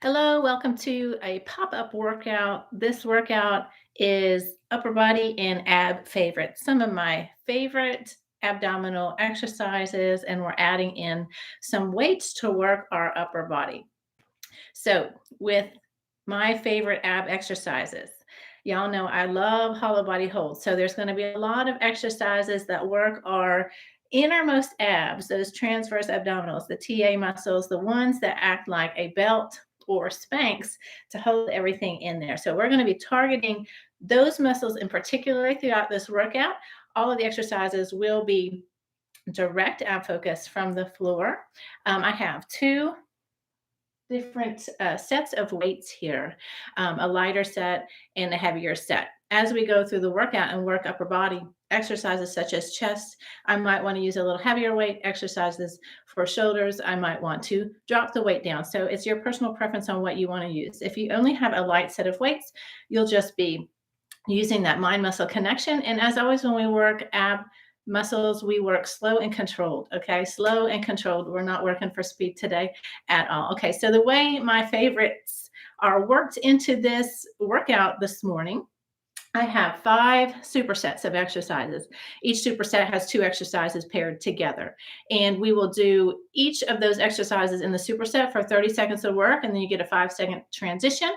Hello, welcome to a pop-up workout. This workout is upper body and ab favorites. Some of my favorite abdominal exercises, and we're adding in some weights to work our upper body. So, with my favorite ab exercises, y'all know I love hollow body holds. So, there's going to be a lot of exercises that work our innermost abs, those transverse abdominals, the TA muscles, the ones that act like a belt or Spanx to hold everything in there. So, we're going to be targeting those muscles in particular throughout this workout. All of the exercises will be direct ab focus from the floor. I have two different sets of weights here, a lighter set and a heavier set. As we go through the workout and work upper body exercises such as chest, I might want to use a little heavier weight. Exercises for shoulders, I might want to drop the weight down. So it's your personal preference on what you want to use. If you only have a light set of weights, you'll just be using that mind muscle connection. And as always, when we work ab muscles, we work slow and controlled. Okay, slow and controlled. We're not working for speed today at all. Okay, so the way my favorites are worked into this workout this morning, I have 5 supersets of exercises. Each superset has 2 exercises paired together. And we will do each of those exercises in the superset for 30 seconds of work, and then you get a 5-second transition.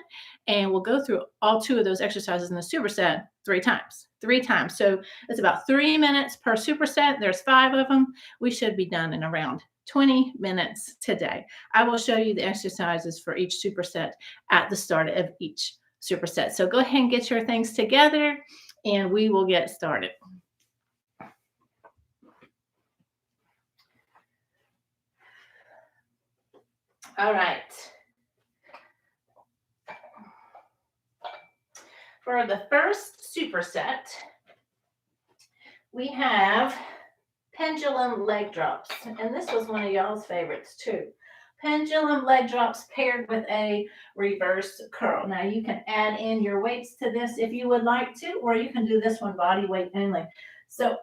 And we'll go through all 2 of those exercises in the superset 3 times. 3 times. So it's about 3 minutes per superset. There's 5 of them. We should be done in around 20 minutes today. I will show you the exercises for each superset at the start of each superset. So go ahead and get your things together and we will get started. All right. For the first superset, we have pendulum leg drops. And this was one of y'all's favorites too. Pendulum leg drops paired with a reverse curl. Now you can add in your weights to this if you would like to, or you can do this one body weight only. So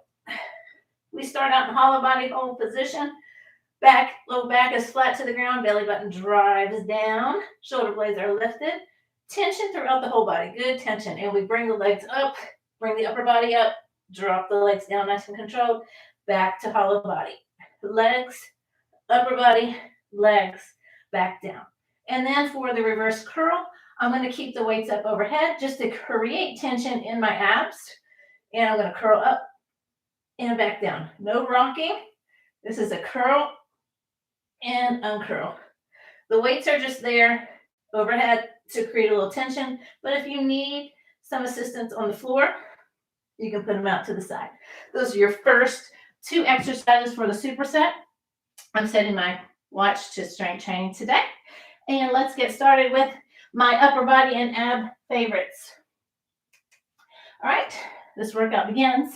we start out in hollow body hold position. Low back is flat to the ground, belly button drives down, shoulder blades are lifted. Tension throughout the whole body, good tension. And we bring the legs up, bring the upper body up, drop the legs down nice and controlled, back to hollow body. Legs, upper body, legs, back down. And then for the reverse curl, I'm going to keep the weights up overhead just to create tension in my abs. And I'm going to curl up and back down. No rocking. This is a curl and uncurl. The weights are just there overhead to create a little tension. But if you need some assistance on the floor, you can put them out to the side. Those are your first 2 exercises for the superset. I'm setting my watch to strength training today. And let's get started with my upper body and ab favorites. All right, this workout begins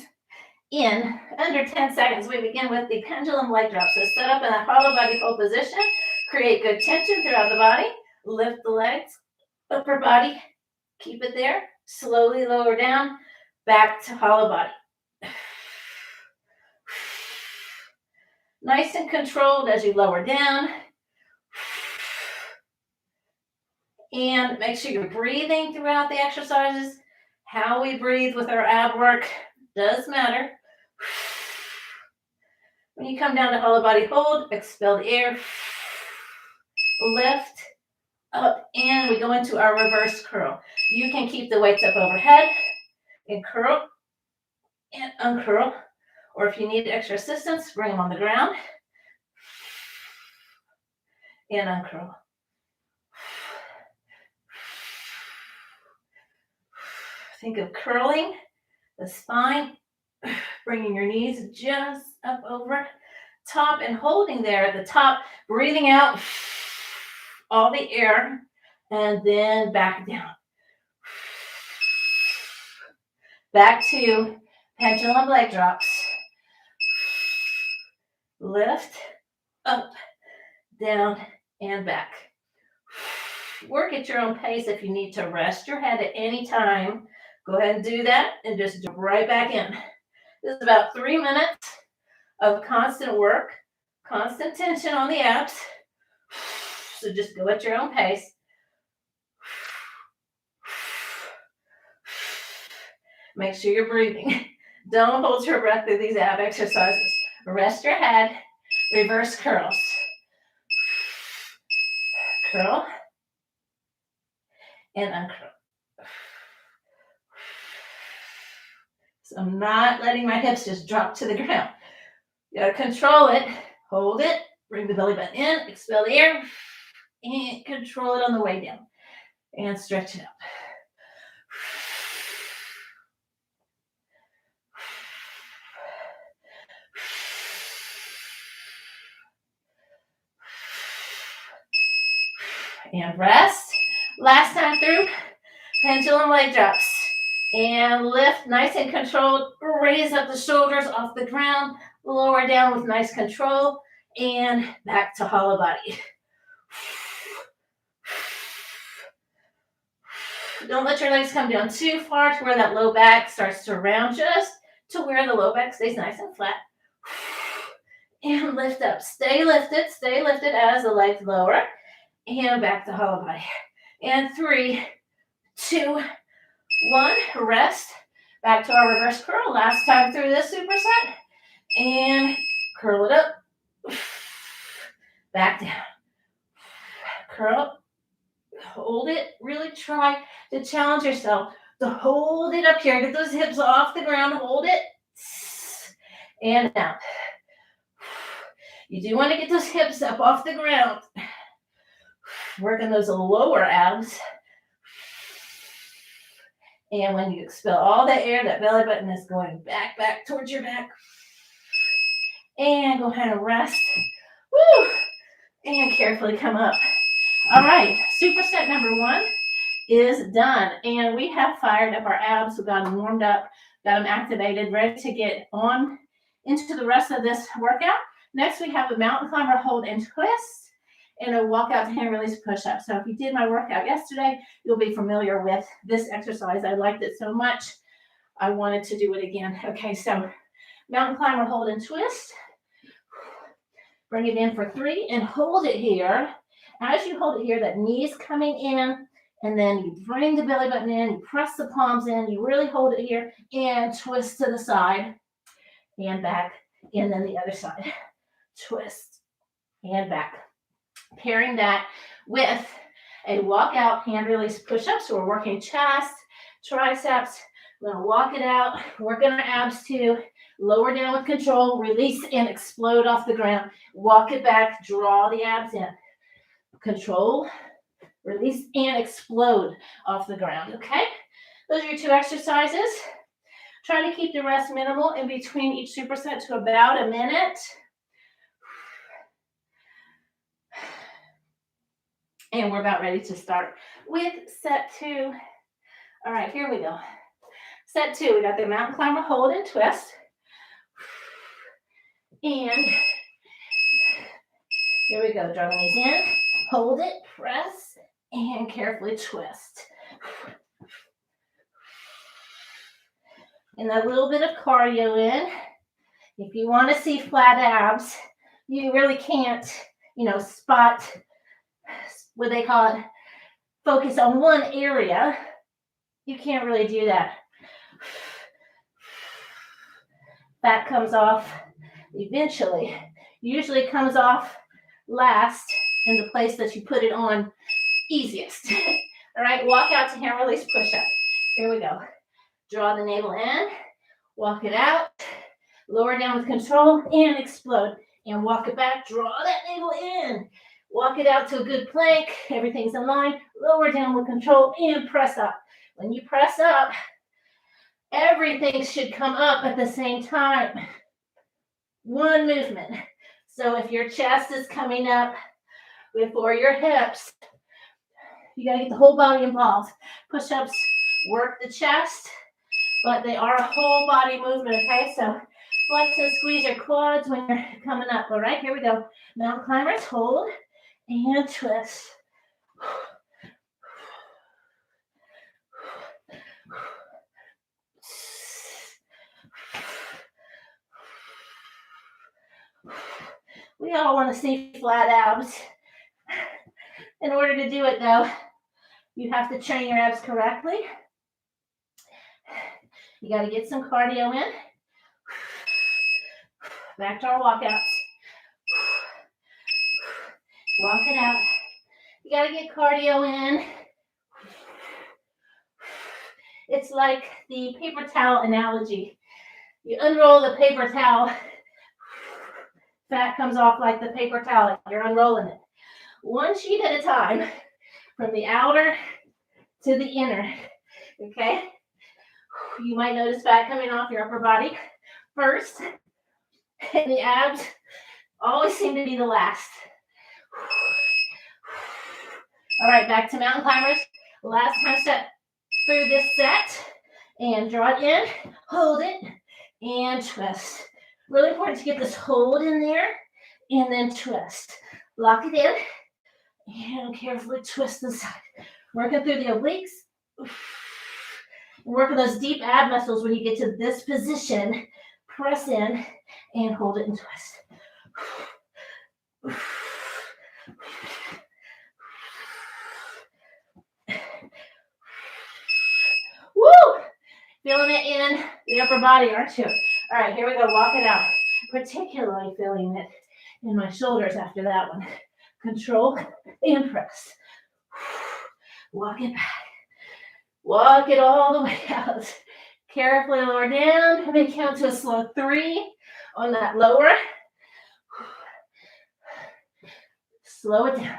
in under 10 seconds. We begin with the pendulum leg drop. So set up in a hollow body hold position. Create good tension throughout the body. Lift the legs, upper body. Keep it there. Slowly lower down, back to hollow body. Nice and controlled as you lower down. And make sure you're breathing throughout the exercises. How we breathe with our ab work does matter. When you come down to hollow body hold, expel the air. Lift, up, and we go into our reverse curl. You can keep the weights up overhead and curl and uncurl. Or if you need extra assistance, bring them on the ground and uncurl. Think of curling the spine, bringing your knees just up over top and holding there at the top, breathing out all the air and then back down. Back to pendulum leg drops. Lift, up, down, and back. Work at your own pace. If you need to rest your head at any time, go ahead and do that and just jump right back in. This is about 3 minutes of constant work, constant tension on the abs. So just go at your own pace. Make sure you're breathing. Don't hold your breath through these ab exercises. Rest your head, reverse curls. Curl and uncurl. So I'm not letting my hips just drop to the ground. You gotta control it, hold it, bring the belly button in, expel the air, and control it on the way down. And stretch it up. And rest. Last time through, pendulum leg drops. And lift, nice and controlled. Raise up the shoulders off the ground. Lower down with nice control. And back to hollow body. Don't let your legs come down too far to where that low back starts to round, just to where the low back stays nice and flat. And lift up. Stay lifted as the legs lower. And back to hollow body. And 3, 2, 1. Rest. Back to our reverse curl. Last time through this superset. And curl it up. Back down. Curl. Hold it. Really try to challenge yourself to hold it up here. Get those hips off the ground. Hold it. And down. You do want to get those hips up off the ground. Working those lower abs. And when you expel all that air, that belly button is going back towards your back. And go ahead and rest. Woo! And carefully come up. All right, superset number 1 is done. And we have fired up our abs. We've got them warmed up, got them activated, ready to get on into the rest of this workout. Next, we have a mountain climber hold and twist. And a walkout to hand release push-up. So if you did my workout yesterday, you'll be familiar with this exercise. I liked it so much, I wanted to do it again. Okay, so mountain climber hold and twist. Bring it in for 3 and hold it here. As you hold it here, that knee's coming in, and then you bring the belly button in, you press the palms in, you really hold it here, and twist to the side, and back, and then the other side. Twist, and back. Pairing that with a walkout hand release push-up. So we're working chest, triceps. We're going to walk it out, work on our abs too. Lower down with control, release and explode off the ground. Walk it back, draw the abs in. Control, release and explode off the ground, okay? Those are your 2 exercises. Try to keep the rest minimal in between each superset to about a minute. And we're about ready to start with set 2. All right, here we go. Set 2, we got the mountain climber hold and twist. And here we go, draw the knees in, hold it, press, and carefully twist. And a little bit of cardio in. If you want to see flat abs, you really can't, spot what they call it, focus on one area. You can't really do that. Fat comes off eventually. Usually comes off last in the place that you put it on easiest. All right, walk out to hand release push-up. Here we go. Draw the navel in, walk it out, lower down with control, and explode. And walk it back, draw that navel in. Walk it out to a good plank. Everything's in line. Lower down with control and press up. When you press up, everything should come up at the same time. One movement. So if your chest is coming up before your hips, you got to get the whole body involved. Push-ups work the chest, but they are a whole body movement, okay? So flex and squeeze your quads when you're coming up. All right, here we go. Mountain climbers, hold and twist. We all want to see flat abs. In order to do it, though, you have to train your abs correctly. You got to get some cardio in. Back to our walkouts. Walk it out. You got to get cardio in. It's like the paper towel analogy. You unroll the paper towel, fat comes off like the paper towel. You're unrolling it. One sheet at a time, from the outer to the inner, okay? You might notice fat coming off your upper body first, and the abs always seem to be the last. All right, back to mountain climbers. Last time step through this set, and draw it in, hold it, and twist. Really important to get this hold in there, and then twist. Lock it in, and carefully twist the side. Working through the obliques. Working those deep ab muscles when you get to this position. Press in, and hold it and twist. Woo! Feeling it in the upper body, aren't you? All right, here we go. Walk it out. Particularly feeling it in my shoulders after that one. Control and press. Walk it back. Walk it all the way out. Carefully lower down. Maybe count to a slow 3 on that lower. Slow it down.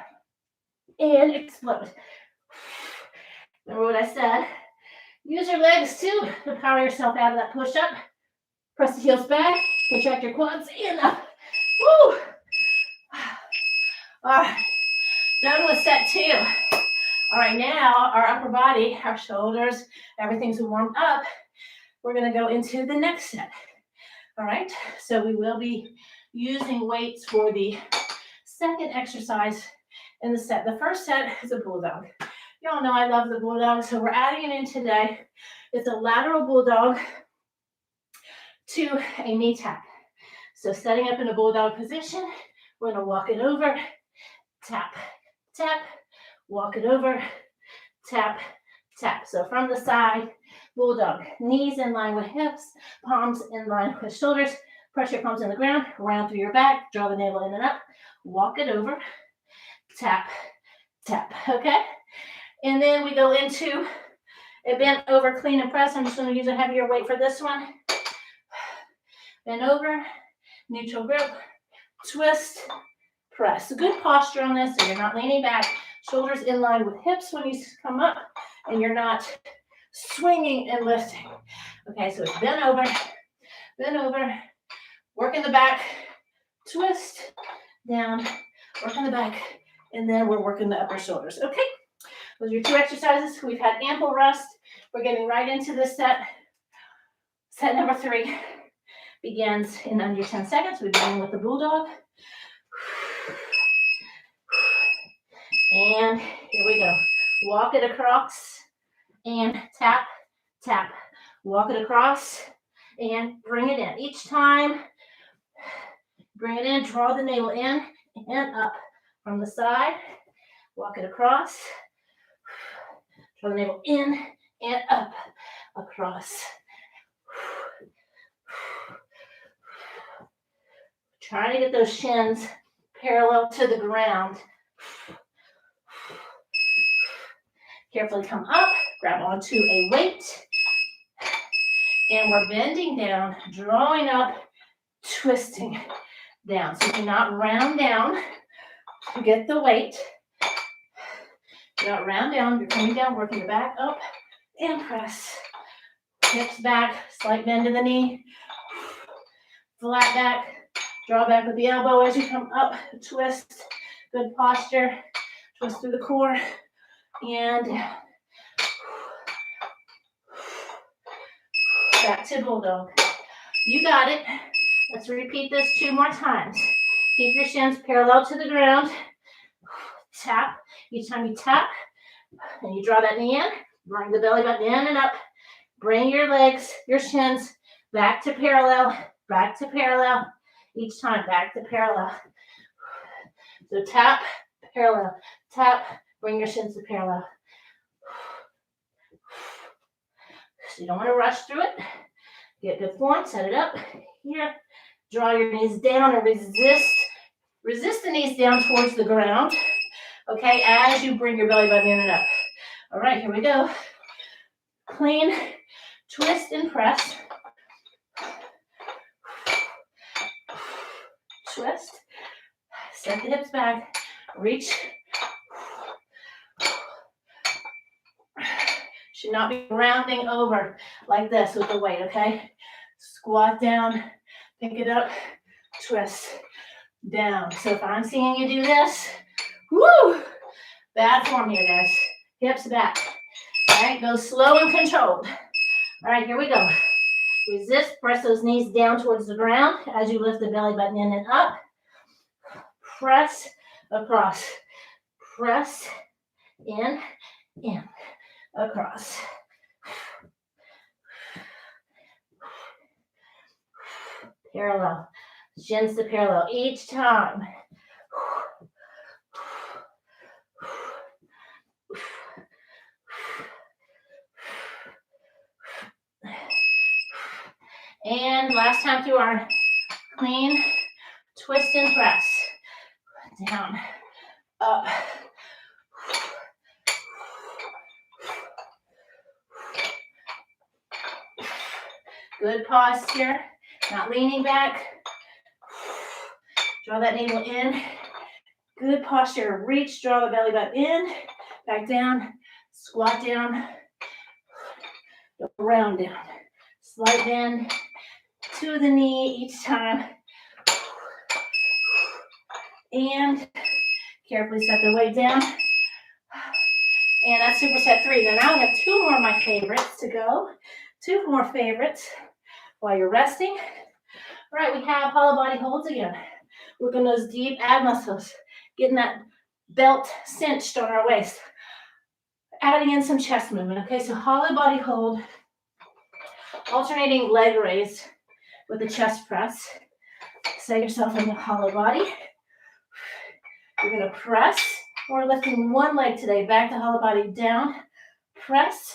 And explode. Remember what I said? Use your legs too to power yourself out of that push-up. Press the heels back, contract your quads, and up. Woo! All right, done with set 2. All right, now our upper body, our shoulders, everything's warmed up. We're gonna go into the next set. All right, so we will be using weights for the second exercise in the set. The first set is a bulldog. Y'all know I love the bulldog, so we're adding it in today. It's a lateral bulldog to a knee tap. So setting up in a bulldog position, we're gonna walk it over, tap, tap, walk it over, tap, tap. So from the side, bulldog, knees in line with hips, palms in line with shoulders, press your palms in the ground, round through your back, draw the navel in and up, walk it over, tap, tap, okay? And then we go into a bent over clean and press. I'm just going to use a heavier weight for this one. Bend over, neutral grip, twist, press. Good posture on this, so you're not leaning back. Shoulders in line with hips when you come up, and you're not swinging and lifting. Okay, so it's bend over, work in the back, twist, down, work in the back, and then we're working the upper shoulders. Okay? Those are your 2 exercises. We've had ample rest. We're getting right into this set. Set number 3 begins in under 10 seconds. We begin with the bulldog. And here we go. Walk it across and tap, tap. Walk it across and bring it in. Each time, bring it in, draw the navel in and up from the side. Walk it across. Draw the navel in and up, across. Trying to get those shins parallel to the ground. Carefully come up, grab onto a weight. And we're bending down, drawing up, twisting down. So you cannot round down to get the weight. Not round down, you're coming down, working the back up and press. Hips back, slight bend in the knee. Flat back, draw back with the elbow as you come up, twist. Good posture, twist through the core. And back to bulldog. You got it. Let's repeat this 2 more times. Keep your shins parallel to the ground. Tap. Each time you tap and you draw that knee in, bring the belly button in and up. Bring your legs, your shins back to parallel, back to parallel. Each time back to parallel. So tap, parallel, tap, bring your shins to parallel. So you don't want to rush through it. Get good form, set it up here. Draw your knees down and resist the knees down towards the ground, okay, as you bring your belly button in and up. All right, here we go. Clean, twist and press. Twist, set the hips back, reach. Should not be rounding over like this with the weight, okay? Squat down, pick it up, twist, down. So if I'm seeing you do this, woo, bad form here, guys. Hips back, all right? Go slow and controlled. All right, here we go. Resist, press those knees down towards the ground as you lift the belly button in and up. Press across, press in, across. Parallel, shins to parallel each time. And last time through our clean twist and press. Down, up. Good posture, not leaning back. Draw that navel in. Good posture, reach, draw the belly button in, back down, squat down, round down. Slight bend to the knee each time. And carefully set the weight down. And that's superset 3. Now I have 2 more of my favorites to go. 2 more favorites while you're resting. All right, we have hollow body holds again. Working those deep ab muscles, getting that belt cinched on our waist. Adding in some chest movement. Okay, so hollow body hold, alternating leg raise with the chest press. Set yourself in the hollow body. You're going to press. We're lifting one leg today, back to hollow body, down, press,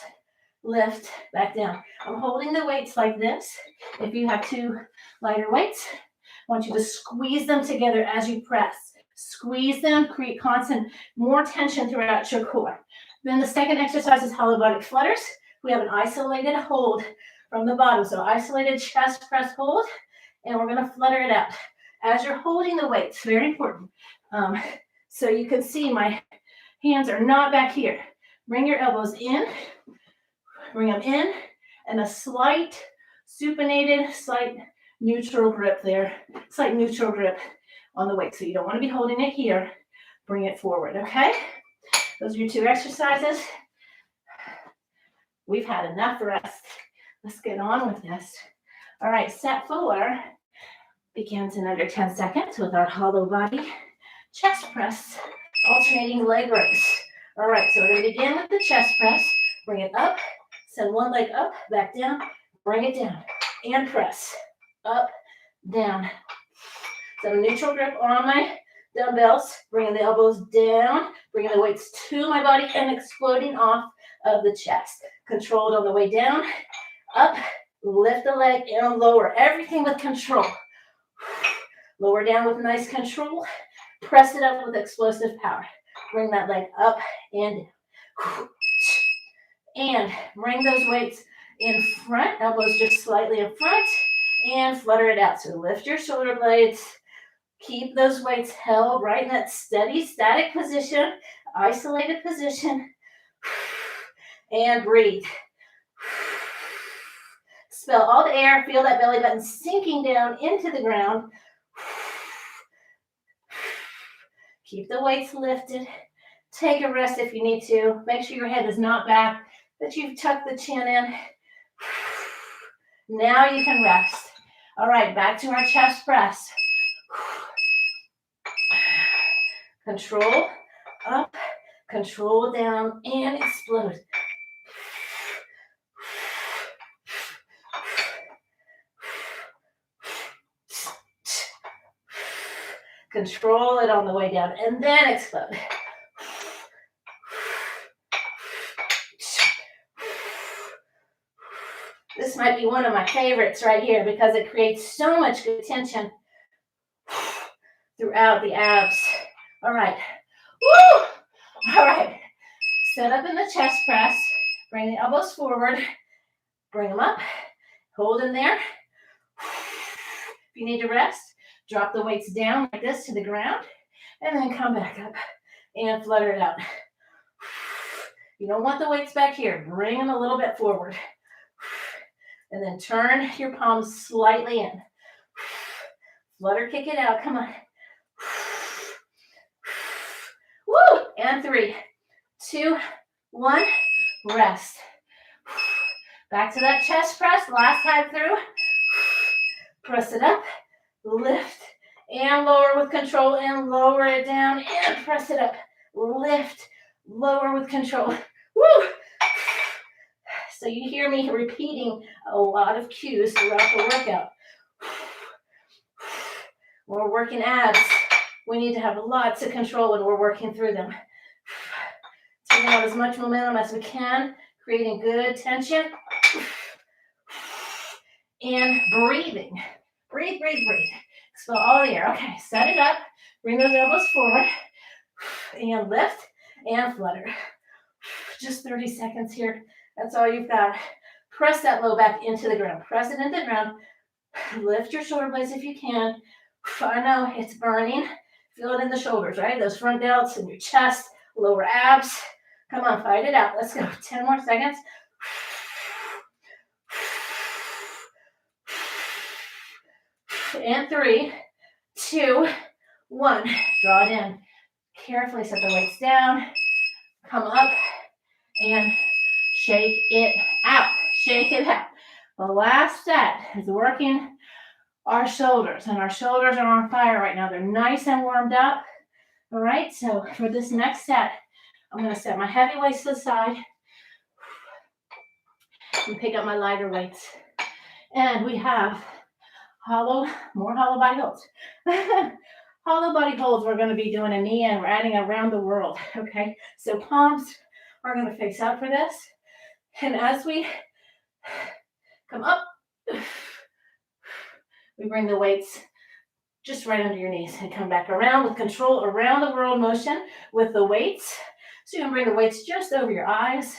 lift, back down. I'm holding the weights like this. If you have 2 lighter weights, I want you to squeeze them together as you press. Squeeze them, create constant, more tension throughout your core. Then the second exercise is hollow body flutters. We have an isolated hold from the bottom. So isolated chest press hold, and we're going to flutter it out. As you're holding the weights, very important. So you can see my hands are not back here. Bring your elbows in, bring them in, and a slight supinated, slight neutral grip there. Slight neutral grip on the weight. So you don't want to be holding it here. Bring it forward, okay? Those are your 2 exercises. We've had enough rest. Let's get on with this. All right, set 4 begins in under 10 seconds with our hollow body chest press, alternating leg raise. All right, so we're going to begin with the chest press. Bring it up, send one leg up, back down, bring it down, and press. Up, down. So a neutral grip on my dumbbells, bringing the elbows down, bringing the weights to my body, and exploding off of the chest. Controlled on the way down, up, lift the leg, and lower. Everything with control. Lower down with nice control. Press it up with explosive power. Bring that leg up and down. And bring those weights in front. Elbows just slightly in front. And flutter it out. So lift your shoulder blades. Keep those weights held right in that steady, static position. Isolated position. And breathe. Expel all the air. Feel that belly button sinking down into the ground. Keep the weights lifted. Take a rest if you need to. Make sure your head is not back, that you've tucked the chin in. Now you can rest. All right, back to our chest press. Control up, control down, and explode. Control it on the way down, and then explode. This might be one of my favorites right here because it creates so much good tension throughout the abs. All right. Woo! All right. Set up in the chest press. Bring the elbows forward. Bring them up. Hold in there. If you need to rest, drop the weights down like this to the ground, and then come back up and flutter it out. You don't want the weights back here. Bring them a little bit forward. And then turn your palms slightly in. Flutter, kick it out. Come on. Woo! And 3, 2, 1. Rest. Back to that chest press. Last time through. Press it up. Lift and lower with control and lower it down and press it up. Lift, lower with control. Woo! So you hear me repeating a lot of cues throughout the workout. When we're working abs, we need to have lots of control when we're working through them. Taking out as much momentum as we can, creating good tension. And breathing. Breathe, breathe, breathe. Expel all the air. Okay, set it up. Bring those elbows forward. And lift and flutter. Just 30 seconds here. That's all you've got. Press that low back into the ground. Press it into the ground. Lift your shoulder blades if you can. I know it's burning. Feel it in the shoulders, right? Those front delts in your chest, lower abs. Come on, fight it out. Let's go. 10 more seconds. And 3, 2, 1. Draw it in. Carefully set the weights down. Come up and shake it out. Shake it out. The last set is working our shoulders, and our shoulders are on fire right now. They're nice and warmed up. All right, so for this next set, I'm going to set my heavy weights to the side and pick up my lighter weights. And we have more hollow body holds. Hollow body holds, we're going to be doing a knee in. We're adding around the world, okay? So palms are going to face out for this. And as we come up, we bring the weights just right under your knees and come back around with control, around the world motion with the weights. So you can bring the weights just over your eyes,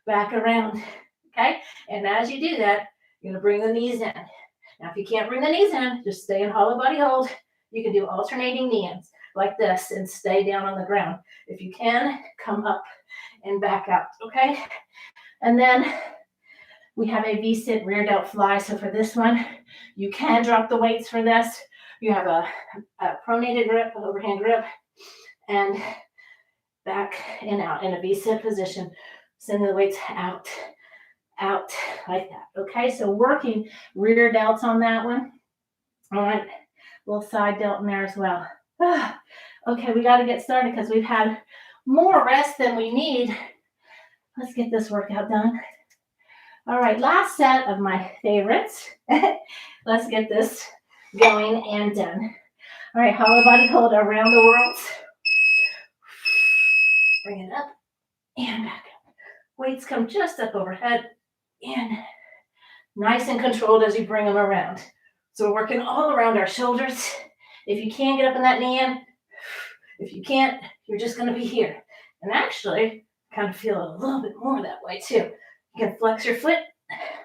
back around, okay? And as you do that, you're going to bring the knees in. Now, if you can't bring the knees in, just stay in hollow body hold. You can do alternating knee-ins like this and stay down on the ground. If you can, come up and back out, okay? And then we have a V-sit rear delt fly. So for this one, you can drop the weights for this. You have a pronated grip, overhand grip, and back and out in a V-sit position. Send the weights out like that. Okay, so working rear delts on that one. All right, little side delt in there as well. Okay, we got to get started because we've had more rest than we need. Let's get this workout done. All right, last set of my favorites. Let's get this going and done. All right, hollow body hold around the world. Bring it up and back up. Weights come just up overhead and nice and controlled as you bring them around. So we're working all around our shoulders. If you can get up in that knee in, if you can't, you're just going to be here. And actually, kind of feel a little bit more that way too. You can flex your foot,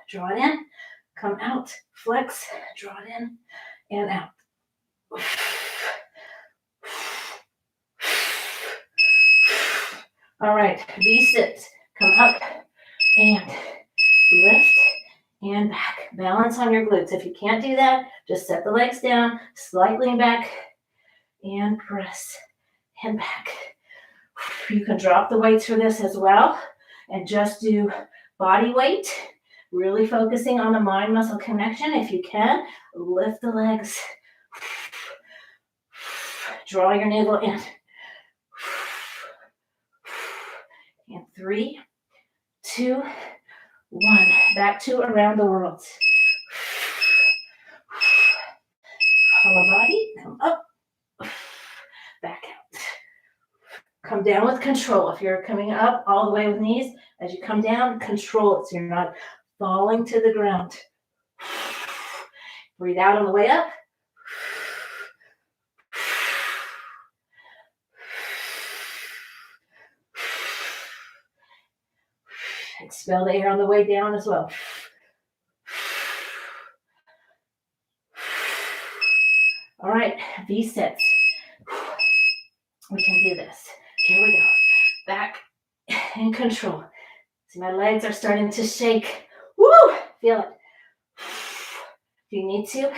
draw it in, come out, flex, draw it in, and out. All right, V-sit, come up and lift and back. Balance on your glutes. If you can't do that, just set the legs down, slightly back, and press and back. You can drop the weights for this as well and just do body weight, really focusing on the mind-muscle connection. If you can, lift the legs. Draw your navel in. And 3, 2, 1. Back to around the world. Hollow body, come up, back out. Come down with control. If you're coming up all the way with knees, as you come down, control it so you're not falling to the ground. Breathe out on the way up. Expel the air on the way down as well. All right, V-sets. We can do this. Here we go. Back in control. See, my legs are starting to shake. Woo! Feel it. If you need to,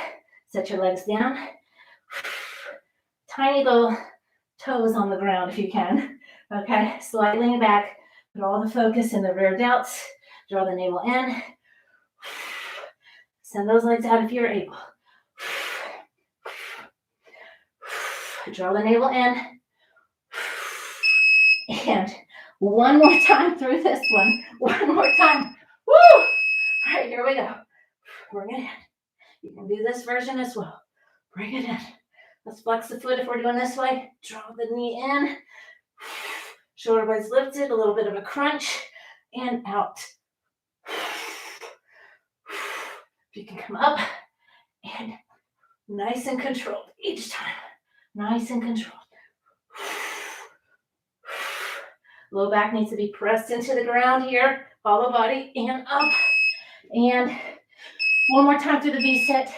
set your legs down. Tiny little toes on the ground if you can. Okay, slightly lean back. Put all the focus in the rear delts. Draw the navel in. Send those legs out if you're able. Draw the navel in. And one more time through this one. One more time. Woo! All right, here we go. Bring it in. You can do this version as well. Bring it in. Let's flex the foot if we're doing this way. Draw the knee in. Shoulder blades lifted. A little bit of a crunch. And out. You can come up. And nice and controlled each time. Nice and controlled. Low back needs to be pressed into the ground here. Hollow body and up. And one more time through the V-set.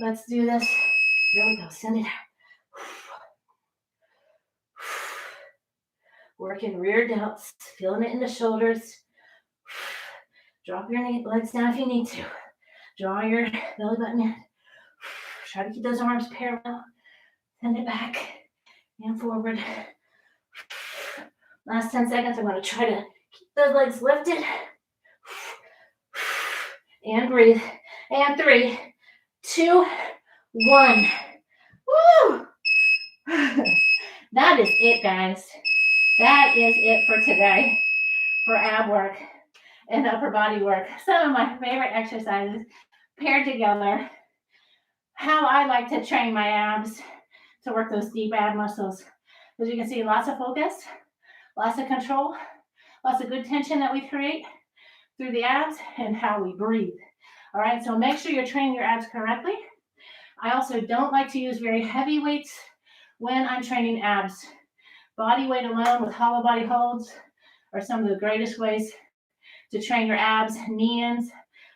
Let's do this. There we go. Send it out. Working rear delts. Feeling it in the shoulders. Drop your legs down if you need to. Draw your belly button in. Try to keep those arms parallel. Send it back and forward. Last 10 seconds, I'm going to try to keep those legs lifted. And breathe. And 3, 2, 1. Woo! That is it, guys. That is it for today for ab work and upper body work. Some of my favorite exercises paired together. How I like to train my abs to work those deep ab muscles. As you can see, lots of focus, lots of control, lots of good tension that we create through the abs and how we breathe. All right, so make sure you're training your abs correctly. I also don't like to use very heavy weights when I'm training abs. Body weight alone with hollow body holds are some of the greatest ways to train your abs, knee-ins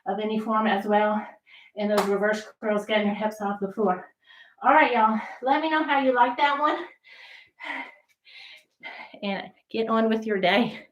of any form as well, and those reverse curls, getting your hips off the floor. All right, y'all, let me know how you like that one and get on with your day.